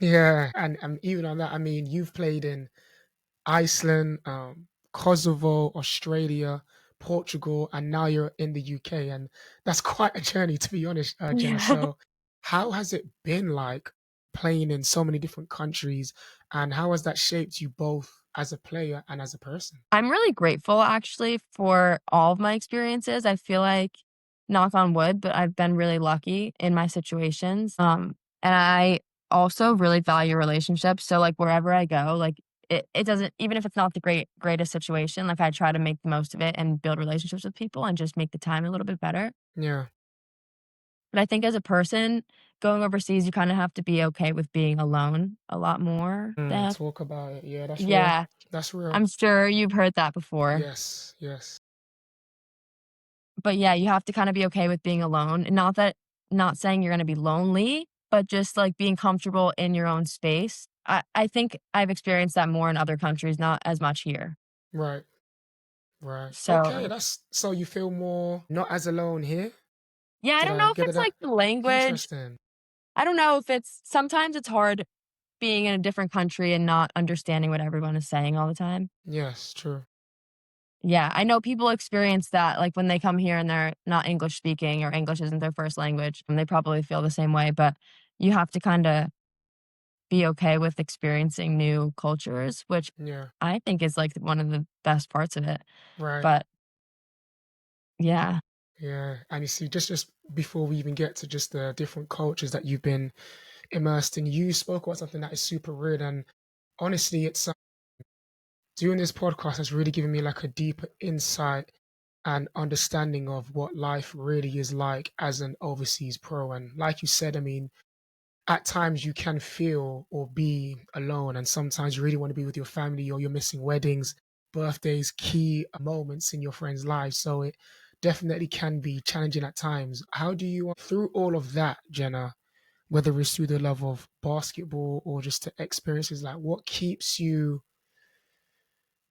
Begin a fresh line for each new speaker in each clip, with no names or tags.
Yeah, and even on that, I mean, you've played in Iceland, Kosovo, Australia, Portugal, and now you're in the UK, and that's quite a journey, to be honest, Jenna.
Yeah.
So, how has it been like playing in so many different countries, and how has that shaped you both as a player and as a person?
I'm really grateful actually for all of my experiences. I feel like, knock on wood, but I've been really lucky in my situations. And I also really value relationships. So like wherever I go, like it doesn't, even if it's not the greatest situation, like I try to make the most of it and build relationships with people and just make the time a little bit better.
Yeah,
But I think as a person going overseas, you kind of have to be okay with being alone a lot more.
talk about it. Yeah, that's real.
Yeah,
That's real.
I'm sure you've heard that before.
Yes, yes.
But yeah, you have to kinda be okay with being alone, and not saying you're gonna be lonely, but just, like, being comfortable in your own space. I think I've experienced that more in other countries, not as much here.
Right, right. Okay,
So,
that's so you feel more not as alone here.
yeah, I
Did
don't
I
know if
get it
it's,
that
like, the language.
interesting?
I don't know if it's sometimes it's hard being in a different country and not understanding what everyone is saying all the time.
Yes, true.
Yeah, I know people experience that, like, when they come here and they're not English speaking or English isn't their first language, and they probably feel the same way, but you have to kinda be okay with experiencing new cultures, which
Yeah,
I think is, like, one of the best parts of it.
right.
But yeah,
Yeah, and you see, just before we even get to just the different cultures that you've been immersed in, you spoke about something that is super weird, and honestly, it's doing this podcast has really given me like a deeper insight and understanding of what life really is like as an overseas pro. And like you said, I mean, at times you can feel or be alone, and sometimes you really want to be with your family, or you're missing weddings, birthdays, key moments in your friends' lives. So it definitely can be challenging at times. How do you, through all of that, Jenna, whether it's through the love of basketball or just the experiences, like what keeps you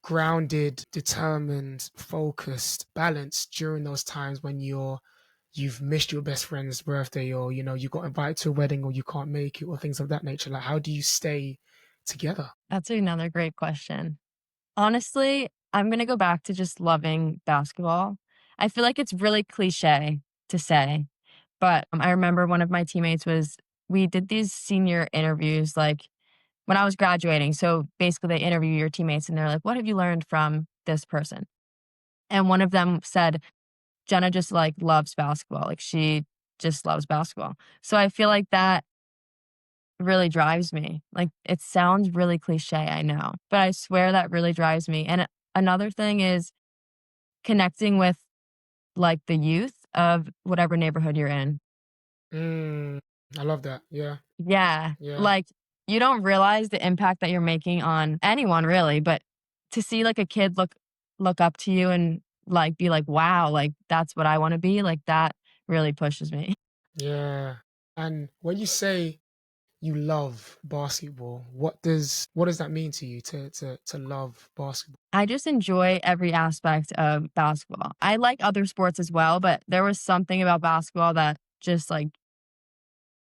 grounded, determined, focused, balanced during those times when you've missed your best friend's birthday, or you got invited to a wedding, or you can't make it, or things of that nature? Like, how do you stay together?
that's another great question. Honestly, I'm gonna go back to just loving basketball. I feel like it's really cliche to say, but, I remember one of my teammates was we did these senior interviews, like, when I was graduating, so basically they interview your teammates and they're like, "What have you learned from this person?" And one of them said, Jenna just, like, loves basketball, like, she just loves basketball. So I feel like that really drives me. Like, it sounds really cliche, I know, but I swear that really drives me, and another thing is connecting with, like, the youth of whatever neighborhood you're in.
Mm, I love that. Yeah,
Yeah,
yeah,
like, you don't realize the impact that you're making on anyone really, but to see, like, a kid look up to you and, like, be like, "Wow, like, that's what I wanna be," like, that really pushes me.
yeah. And when you say you love basketball, what does that mean to you, to love basketball?
I just enjoy every aspect of basketball. I like other sports as well, but there was something about basketball that just, like,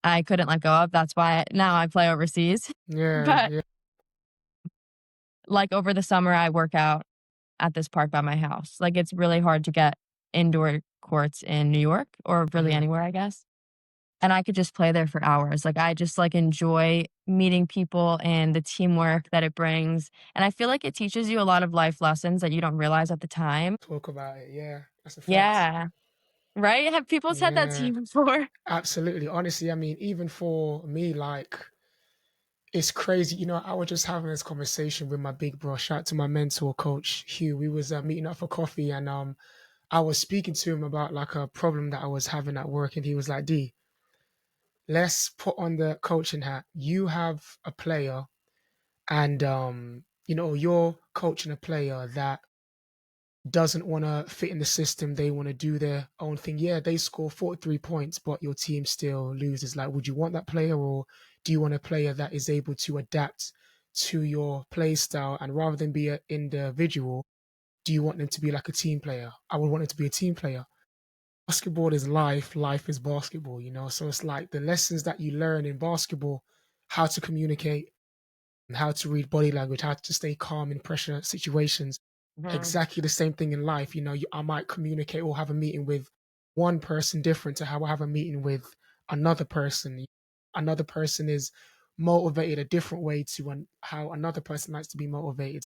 I couldn't let go of. That's why now I play overseas.
Yeah,
But,
yeah.
like, over the summer, I work out at this park by my house. Like, it's really hard to get indoor courts in New York or really
Mhm.
anywhere, I guess. And I could just play there for hours. Like, I just, like, enjoy meeting people and the teamwork that it brings. And I feel like it teaches you a lot of life lessons that you don't realize at the time.
Talk about it. Yeah, that's a fact.
Yeah. Right? Have people said that to
Yeah,
you before?
absolutely. Honestly, I mean, even for me, like, it's crazy. I was just having this conversation with my big bro. Shout out to my mentor, Coach Hugh. We was meeting up for coffee, and I was speaking to him about like a problem that I was having at work, and he was like, "D, let's put on the coaching hat. You have a player, and you're coaching a player that doesn't want to fit in the system. They want to do their own thing. Yeah, they score 43 points, but your team still loses. Like, would you want that player, or do you want a player that is able to adapt to your play style? And rather than be an individual, do you want them to be like a team player? I would want it to be a team player. Basketball is life, life is basketball. So it's like the lessons that you learn in basketball how to communicate and how to read body language, how to stay calm in pressure situations.
Mhm.
Exactly the same thing in life. I might communicate or have a meeting with one person different to how I have a meeting with another person. Another person is motivated a different way to how another person likes to be motivated.